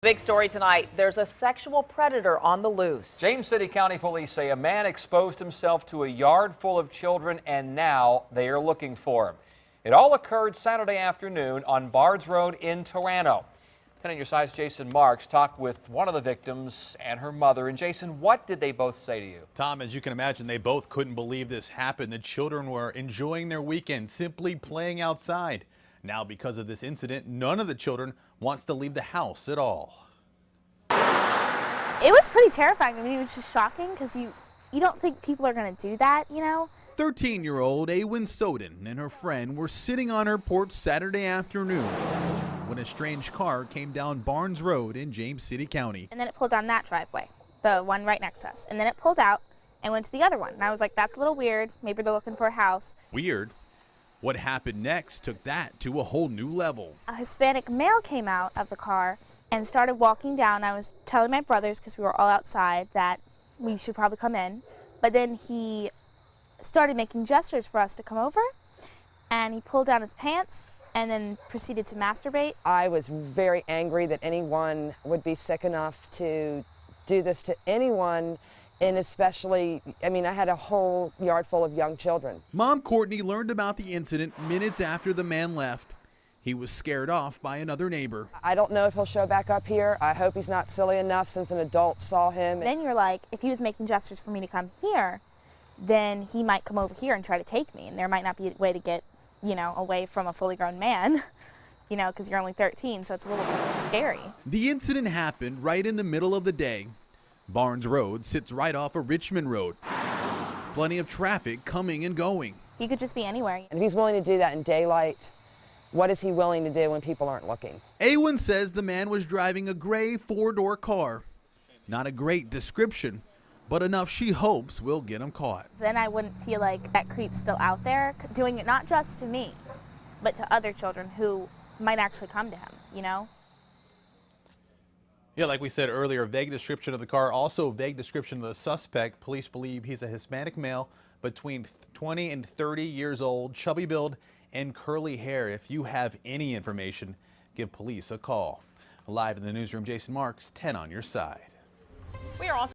Big story tonight. There's a sexual predator on the loose. James City County Police say a man exposed himself to a yard full of children and now they are looking for him. It all occurred Saturday afternoon on Barnes Road in Toronto. 10 on your side's Jason Marks talked with one of the victims and her mother. And Jason, what did they both say to you? Tom, as you can imagine, they both couldn't believe this happened. The children were enjoying their weekend, simply playing outside. Now, because of this incident, none of the children wants to leave the house at all. It was pretty terrifying. I mean, it was just shocking because you don't think people are going to do that, you know? 13-year-old Awen Soden and her friend were sitting on her porch Saturday afternoon when a strange car came down Barnes Road in James City County. And then it pulled down that driveway, the one right next to us. And then it pulled out and went to the other one. And I was like, that's a little weird. Maybe they're looking for a house. Weird. What happened next took that to a whole new level. A Hispanic male came out of the car and started walking down. I was telling my brothers, because we were all outside, that we should probably come in. But then he started making gestures for us to come over, and he pulled down his pants and then proceeded to masturbate. I was very angry that anyone would be sick enough to do this to anyone, and especially, I mean, I had a whole yard full of young children. Mom Courtney learned about the incident minutes after the man left. He was scared off by another neighbor. I don't know if he'll show back up here. I hope he's not silly enough since an adult saw him. Then you're like, if he was making gestures for me to come here, then he might come over here and try to take me, and there might not be a way to get, you know, away from a fully grown man, you know, because you're only 13, so it's a little scary. The incident happened right in the middle of the day. Barnes Road sits right off of Richmond Road. Plenty of traffic coming and going. He could just be anywhere. And if he's willing to do that in daylight, what is he willing to do when people aren't looking? Awen says the man was driving a gray four-door car. Not a great description, but enough she hopes will get him caught. Then I wouldn't feel like that creep's still out there, doing it not just to me, but to other children who might actually come to him, you know? Yeah, like we said earlier, vague description of the car, also vague description of the suspect. Police believe he's a Hispanic male between 20 and 30 years old, chubby build and curly hair. If you have any information, give police a call. Live in the newsroom, Jason Marks, 10 on your side. We are also